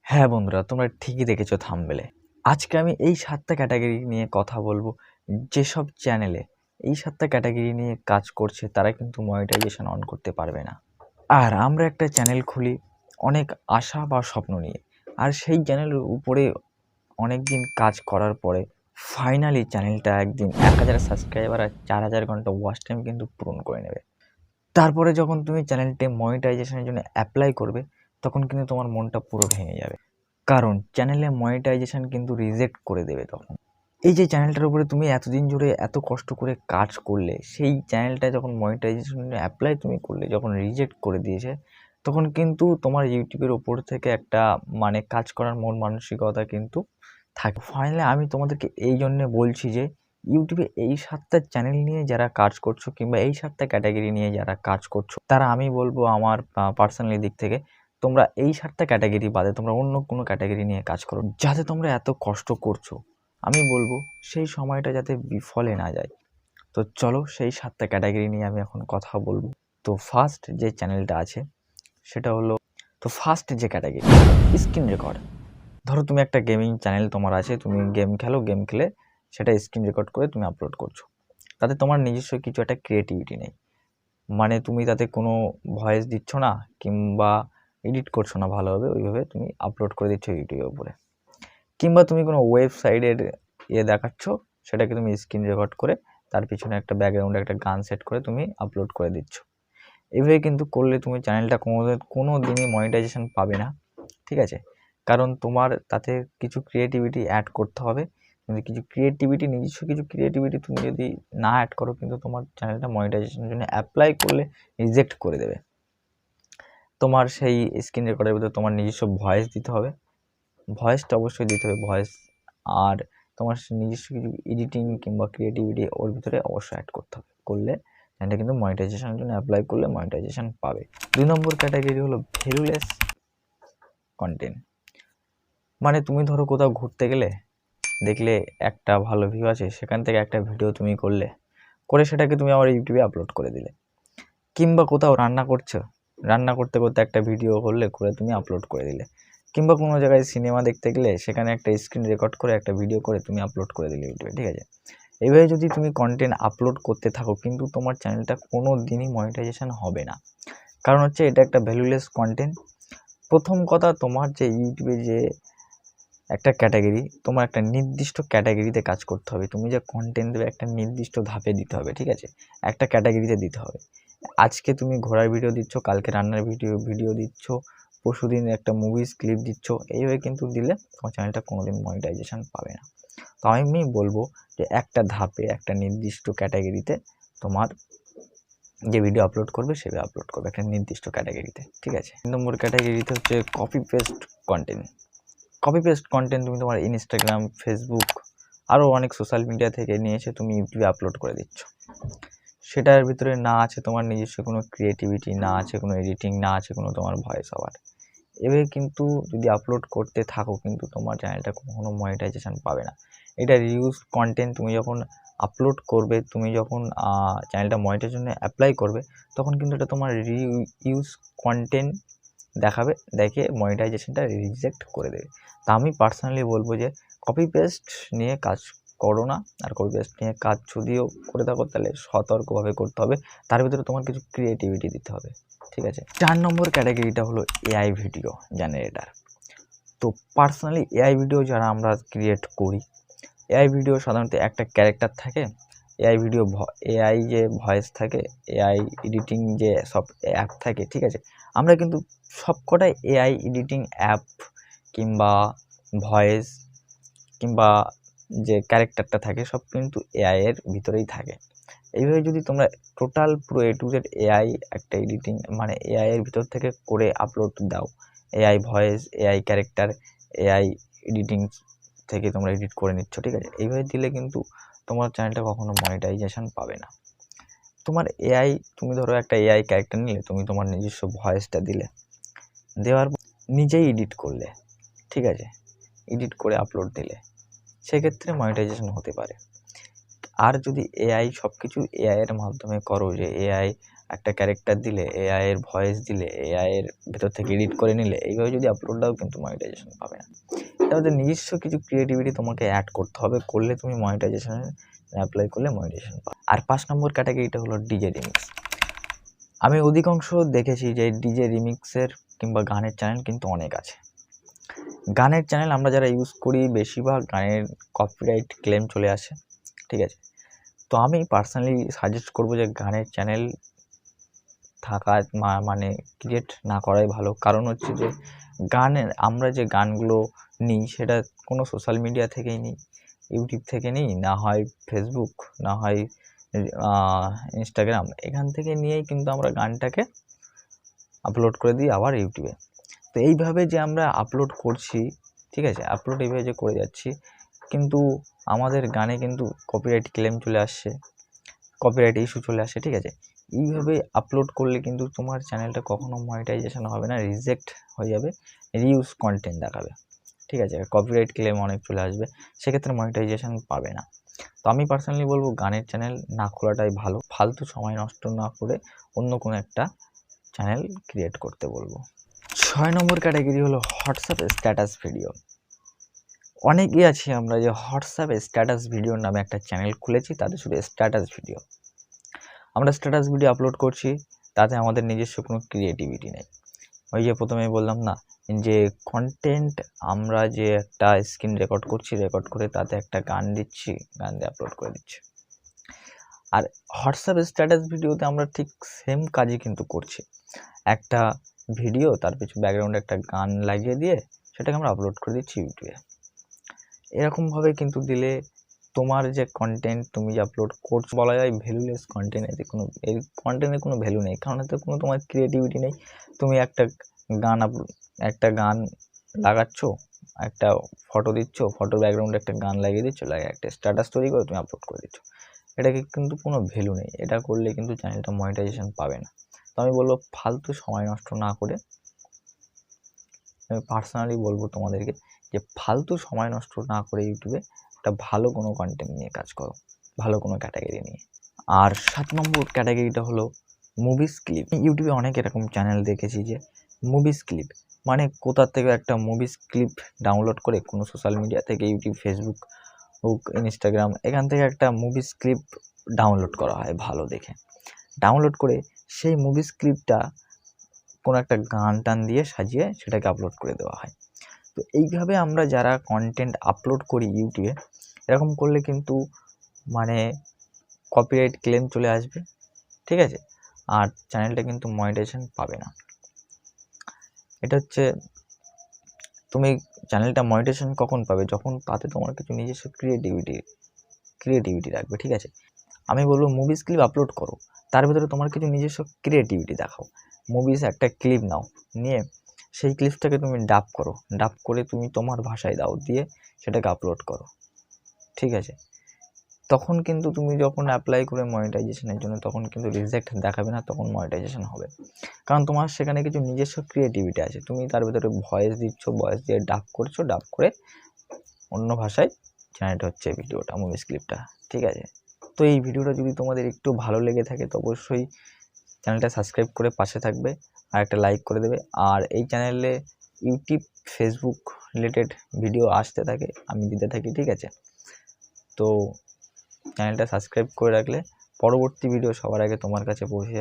হ্যাঁ বন্ধুরা, তোমরা ঠিকই দেখেছো থাম্বনেলে। আজকে আমি এই ৭টা ক্যাটাগরি নিয়ে কথা বলবো। যেসব চ্যানেলে এই ৭টা ক্যাটাগরি নিয়ে কাজ করছে তারা কিন্তু মনিটাইজেশন অন করতে পারবে না। আর আমরা একটা চ্যানেল খুলি অনেক আশা বা স্বপ্ন নিয়ে, আর সেই চ্যানেলের উপরে অনেক দিন কাজ করার পরে ফাইনালি চ্যানেলটা একদিন ১,০০০ সাবস্ক্রাইবার আর ৪,০০০ ঘন্টা ওয়াচ টাইম কিন্তু পূরণ করে নেবে। তারপরে যখন তুমি চ্যানেলটি মনিটাইজেশনের জন্য অ্যাপ্লাই করবে, তখন কিন্তু তোমার মনটা পুরো ভেঙে যাবে, কারণ চ্যানেলে মনিটাইজেশন কিন্তু রিজেক্ট করে দেবে তখন। এই যে চ্যানেলটার উপরে তুমি এতদিন জুড়ে এত কষ্ট করে কাজ করলে, সেই চ্যানেলটা যখন মনিটাইজেশন অ্যাপ্লাই তুমি করলে, যখন রিজেক্ট করে দিয়েছে, তখন কিন্তু তোমার ইউটিউবের ওপর থেকে একটা কাজ করার মন মানসিকতা কিন্তু থাকে। ফাইনালি আমি তোমাদেরকে এই জন্যে বলছি যে ইউটিউবে এই ৭টা চ্যানেল নিয়ে যারা কাজ করছো, কিংবা এই ৭টা ক্যাটাগরি নিয়ে যারা কাজ করছো, তারা আমি বলবো আমার পার্সোনালি দিক থেকে, তোমরা এই ৭টা ক্যাটাগরি বাদে তোমরা অন্য কোনো ক্যাটাগরি নিয়ে কাজ করো। যাতে তোমরা এত কষ্ট করছো, আমি বলবো সেই সময়টা যাতে বিফলে না যায়। তো চলো সেই ৭টা ক্যাটাগরি নিয়ে আমি এখন কথা বলবো। তো ফার্স্ট যে চ্যানেলটা আছে সেটা হলো, ফার্স্ট যে ক্যাটাগরি স্ক্রিন রেকর্ড। ধরো তুমি একটা গেমিং চ্যানেল তোমার আছে, তুমি গেম খেলো, গেম খেলে সেটা স্ক্রিন রেকর্ড করে তুমি আপলোড করছো। তাতে তোমার নিজস্ব কিছু একটা ক্রিয়েটিভিটি নেই, তুমি তাতে কোনো ভয়েস দিচ্ছ না, কিংবা এডিট করছো না ভালোভাবে, ওইভাবে তুমি আপলোড করে দিচ্ছ ইউটিউবের উপরে। কিংবা তুমি কোনো ওয়েবসাইটের দেখাচ্ছ, সেটাকে তুমি স্ক্রিন রেকর্ড করে তার পিছনে একটা ব্যাকগ্রাউন্ডে একটা গান সেট করে তুমি আপলোড করে দিচ্ছ। এইভাবে কিন্তু করলে তুমি চ্যানেলটা কোনো দিনই মনিটাইজেশন পাবে না, ঠিক আছে? কারণ তোমার তাতে কিছু ক্রিয়েটিভিটি অ্যাড করতে হবে। কিন্তু কিছু ক্রিয়েটিভিটি, নিজস্ব কিছু ক্রিয়েটিভিটি তুমি যদি না অ্যাড করো, কিন্তু তোমার চ্যানেলটা মনিটাইজেশনের জন্য অ্যাপ্লাই করলে রিজেক্ট করে দেবে। তোমার সেই স্ক্রিন রেকর্ডের ভিতরে তোমার নিজস্ব ভয়েস দিতে হবে, ভয়েসটা অবশ্যই দিতে হবে ভয়েস। আর তোমার নিজস্ব কিছু এডিটিং কিংবা ক্রিয়েটিভিটি ওর ভিতরে অবশ্যই অ্যাড করতে হবে, করলে চ্যানেলটা কিন্তু মনিটাইজেশনের জন্য অ্যাপ্লাই করলে মনিটাইজেশন পাবে। ২ নম্বর ক্যাটাগরি হলো ভ্যালুলেস কন্টেন্ট। তুমি ধরো কোথাও ঘুরতে গেলে, দেখলে একটা ভালো ভিউ আছে, সেখান থেকে একটা ভিডিও তুমি করে সেটাকে তুমি আবার ইউটিউবে আপলোড করে দিলে। কিংবা কোথাও রান্না করছো, রান্না করতে করতে একটা ভিডিও করে তুমি আপলোড করে দিলে। কিংবা কোনো জায়গায় সিনেমা দেখতে গেলে সেখানে একটা স্ক্রিন রেকর্ড করে একটা ভিডিও করে তুমি আপলোড করে দিলে ইউটিউবে, ঠিক আছে? এইভাবে যদি তুমি কন্টেন্ট আপলোড করতে থাকো, কিন্তু তোমার চ্যানেলটা কোনো দিনই মনিটাইজেশন হবে না। কারণ হচ্ছে এটা একটা ভ্যালুলেস কন্টেন্ট। প্রথম কথা, তোমার যে ইউটিউবে যে একটা ক্যাটাগরি, তোমার একটা নির্দিষ্ট ক্যাটাগরিতে কাজ করতে হবে। তুমি যে কন্টেন্ট দেবে একটা নির্দিষ্ট ধাপে দিতে হবে, ঠিক আছে? একটা ক্যাটাগরিতে দিতে হবে। আজকে তুমি ঘোরার ভিডিও দিচ্ছ, কালকে রান্নার ভিডিও দিচ্ছ, পরশুদিন একটা মুভিজ ক্লিপ দিচ্ছ। এইভাবে কিন্তু দিলে তোমার চ্যানেলটা কোনোদিন মনিটাইজেশন পাবে না। তো আমি বলবো যে একটা ধাপে একটা নির্দিষ্ট ক্যাটাগরিতে তোমার যে ভিডিও আপলোড করবে সেভাবে আপলোড করবে একটা নির্দিষ্ট ক্যাটাগরিতে, ঠিক আছে? ৩ নম্বর ক্যাটাগরিতে হচ্ছে copy paste content. Copy paste content তুমি তোমার ইনস্টাগ্রাম, ফেসবুক, আরও অনেক সোশ্যাল মিডিয়া থেকে নিয়ে এসে তুমি ইউটিউবে আপলোড করে দিচ্ছ। সেটার ভিতরে না আছে তোমার নিজস্ব কোনো ক্রিয়েটিভিটি, না আছে কোনো এডিটিং, না আছে কোনো তোমার ভয়েস ওভার। এভাবে কিন্তু যদি আপলোড করতে থাকো, কিন্তু তোমার চ্যানেলটা কখনো মনিটাইজেশন পাবে না। এটা রিউজ কন্টেন্ট তুমি যখন আপলোড করবে, তুমি যখন চ্যানেলটা মনিটাইজেশনের জন্য অ্যাপ্লাই করবে, তখন কিন্তু এটা তোমার ইউজ কন্টেন্ট দেখাবে, দেখে মনিটাইজেশনটা রিজেক্ট করে দেবে। তা আমি পার্সোনালি বলবো যে কপি পেস্ট নিয়ে কাজ করো না। আর কপি পেস্ট নিয়ে কাজ যদিও করে থাকো, তাহলে সতর্কভাবে করতে হবে, তার ভিতরে তোমার কিছু ক্রিয়েটিভিটি দিতে হবে, ঠিক আছে? ৪ নম্বর ক্যাটাগরিটা হলো এআই ভিডিও জেনারেটর। তো পার্সোনালি এআই ভিডিও যারা আমরা ক্রিয়েট করি, এআই ভিডিও সাধারণত একটা ক্যারেক্টার থাকে, এআই যে ভয়েস থাকে, এআই এডিটিং যে সব অ্যাপ থাকে, ঠিক আছে? আমরা কিন্তু সবকটাই এআই এডিটিং অ্যাপ কিংবা ভয়েস কিংবা যে ক্যারেক্টারটা থাকে, সব কিন্তু এআই এর ভিতরেই থাকে। এইভাবে যদি তোমরা টোটাল পুরো এ টু জেড এআই একটা এডিটিং এআই এর ভিতর থেকে করে আপলোড দাও, AI voice, AI character, AI editing থেকে তোমরা এডিট করে নিচ্ছ, ঠিক আছে? এইভাবে দিলে কিন্তু তোমার চ্যানেলটা কখনো মনিটাইজেশন পাবে না। তুমি ধরো একটা এআই ক্যারেক্টার নিলে, তুমি তোমার নিজস্ব ভয়েসটা দিলে, দেওয়ার নিজেই এডিট করলে, ঠিক আছে? এডিট করে আপলোড দিলে, সেক্ষেত্রে মনিটাইজেশন হতে পারে। আর যদি এআই সব কিছু এআই এর মাধ্যমে করো, যে এআই একটা ক্যারেক্টার দিলে, এআই এর ভয়েস দিলে, এআই এর ভেতর থেকে এডিট করে নিলে, এইভাবে যদি আপলোড দাও কিন্তু মনিটাইজেশন পাবে না। তাহলে নিজস্ব কিছু ক্রিয়েটিভিটি তোমাকে অ্যাড করতে হবে, করলে তুমি মনিটাইজেশনে অ্যাপ্লাই করলে মনিটাইজেশন পাবে। আর 5 নম্বর ক্যাটাগরিটা হলো ডিজে রিমিক্স। আমি অধিকাংশ দেখেছি যে ডিজে রিমিক্সের কিংবা গানের চ্যানেল কিন্তু অনেক আছে। গানের চ্যানেল আমরা যারা ইউজ করি বেশিরভাগ গানের কপিরাইট ক্লেম চলে আসে, ঠিক আছে। তো আমি পার্সোনালি সাজেস্ট করবো যে গানের চ্যানেল থাকা মানে ক্রিয়েট না করাই ভালো। কারণ হচ্ছে যে গানের আমরা যে গানগুলো নিই সেটা কোনো সোশ্যাল মিডিয়া থেকেই নিই, ইউটিউব থেকে নিই, না হয় ফেসবুক, না হয় ইনস্টাগ্রাম, এখান থেকে নিয়েই কিন্তু আমরা গানটাকে আপলোড করে দিই আবার ইউটিউবে। তো এইভাবে যে আমরা আপলোড করছি, ঠিক আছে, আপলোড এইভাবে যে করে যাচ্ছি, কিন্তু আমাদের গানে কিন্তু কপিরাইট ক্লেম চলে আসছে, কপিরাইট ইস্যু চলে আসে, ঠিক আছে। এইভাবে আপলোড করলে কিন্তু তোমার চ্যানেলটা কখনো মনিটাইজেশন হবে না, রিজেক্ট হয়ে যাবে, রিউজ কন্টেন্ট দেখাবে, ঠিক আছে। কপিরাইট ক্লেম অনেক চলে আসবে, সেক্ষেত্রে মনিটাইজেশন পাবে না। তো আমি পার্সোনালি বলবো গানের চ্যানেল না খোলাটাই ভালো, ফালতু সময় নষ্ট না করে অন্য কোনো একটা চ্যানেল ক্রিয়েট করতে বলবো। 6 নম্বর ক্যাটাগরি হলো হোয়াটসঅ্যাপ স্ট্যাটাস ভিডিও। অনেকেই আছি আমরা যে হোয়াটসঅ্যাপ স্ট্যাটাস ভিডিওর নামে একটা চ্যানেল খুলেছি, তাদের শুধু স্ট্যাটাস ভিডিও, আমরা স্ট্যাটাস ভিডিও আপলোড করছি, তাতে আমাদের নিজস্ব কোনো ক্রিয়েটিভিটি নেই। ওই যে প্রথমেই বললাম না যে কন্টেন্ট, আমরা যে একটা স্ক্রিন রেকর্ড করছি, রেকর্ড করে তাতে একটা গান দিচ্ছি, গান দিয়ে আপলোড করে দিচ্ছি। আর হোয়াটসঅ্যাপ স্ট্যাটাস ভিডিওতে আমরা ঠিক সেম কাজই কিন্তু করছি, একটা ভিডিও তার পিছু ব্যাকগ্রাউন্ডে একটা গান লাগিয়ে দিয়ে সেটাকে আমরা আপলোড করে দিচ্ছি ইউটিউবে। এরকমভাবে কিন্তু দিলে তোমার যে কন্টেন্ট তুমি যে আপলোড করছো বলা যায় ভ্যালুলেস কন্টেন্ট, এতে কোনো এই কন্টেন্টের কোনো ভ্যালু নেই, কারণ এতে কোনো তোমার ক্রিয়েটিভিটি নেই। তুমি একটা গান লাগাচ্ছ, একটা ফটো দিচ্ছ, ফটোর ব্যাকগ্রাউন্ডে একটা গান লাগিয়ে দিচ্ছ, লাগিয়ে একটা স্ট্যাটাস তৈরি করে তুমি আপলোড করে দিচ্ছ, এটাকে কিন্তু কোনো ভ্যালু নেই। এটা করলে কিন্তু চ্যানেলটা মনিটাইজেশন পাবে না। তো আমি বলবো ফালতু সময় নষ্ট না করে, আমি পার্সোনালি বলবো তোমাদেরকে যে ফালতু সময় নষ্ট না করে ইউটিউবে একটা ভালো কোনো কন্টেন্ট নিয়ে কাজ করো, ভালো কোনো ক্যাটাগরি নিয়ে। আর 7 নম্বর ক্যাটাগরিটা হলো মুভিস ক্লিপ। ইউটিউবে অনেক এরকম চ্যানেল দেখেছি যে মুভিস ক্লিপ মানে কোথা থেকে একটা মুভিস ক্লিপ ডাউনলোড করে, কোনো সোশ্যাল মিডিয়া থেকে, ইউটিউব, ফেসবুক, ইনস্টাগ্রাম, এখান থেকে একটা মুভিস ক্লিপ ডাউনলোড করা হয় ভালো দেখে, ডাউনলোড করে সেই মুভিস ক্লিপটা কোনো একটা গান টান দিয়ে সাজিয়ে সেটাকে আপলোড করে দেওয়া হয়। তো এইভাবে আমরা যারা কন্টেন্ট আপলোড করি ইউটিউবে, এরকম করলে কিন্তু মানে কপিরাইট ক্লেম চলে আসবে, ঠিক আছে, আর চ্যানেলটা কিন্তু মনিটাইজেশন পাবে না। এটা হচ্ছে, তুমি চ্যানেলটা মনিটাইজেশন কখন পাবে, যখন তাতে তোমার কিছু নিজস্ব ক্রিয়েটিভিটি রাখবে, ঠিক আছে। আমি বলবো মুভিস ক্লিপ আপলোড করো, তার ভিতরে তোমার কিছু নিজস্ব ক্রিয়েটিভিটি দেখাও। মুভিস একটা ক্লিপ নাও, নিয়ে সেই ক্লিপটাকে তুমি ডাব করো, ডাব করে তুমি তোমার ভাষায় দাও, দিয়ে সেটাকে আপলোড করো, ঠিক আছে। তখন কিন্তু তুমি যখন অ্যাপ্লাই করে মনিটাইজেশনের জন্য, তখন কিন্তু রিজেক্ট দেখাবে না, তখন মনিটাইজেশন হবে। কারণ তোমার সেখানে কিছু নিজস্ব ক্রিয়েটিভিটি আছে, তুমি তার ভিতরে ভয়েস দিচ্ছ, ভয়েস দিয়ে ডাব করছো, ডাব করে অন্য ভাষায় জেনারেট হচ্ছে ভিডিওটা, মুভিস ক্লিপটা, ঠিক আছে। তো এই ভিডিওটা যদি তোমাদের একটু ভালো লেগে থাকে তো অবশ্যই চ্যানেলটা সাবস্ক্রাইব করে পাশে থাকবে, আর একটা লাইক করে দেবে। আর এই চ্যানেলে ইউটিউব, ফেসবুক রিলেটেড ভিডিও আসতে থাকে, আমি দিতে থাকি, ঠিক আছে। তো চ্যানেলটা সাবস্ক্রাইব করে রাখলে পরবর্তী ভিডিও সবার আগে তোমার কাছে পৌঁছে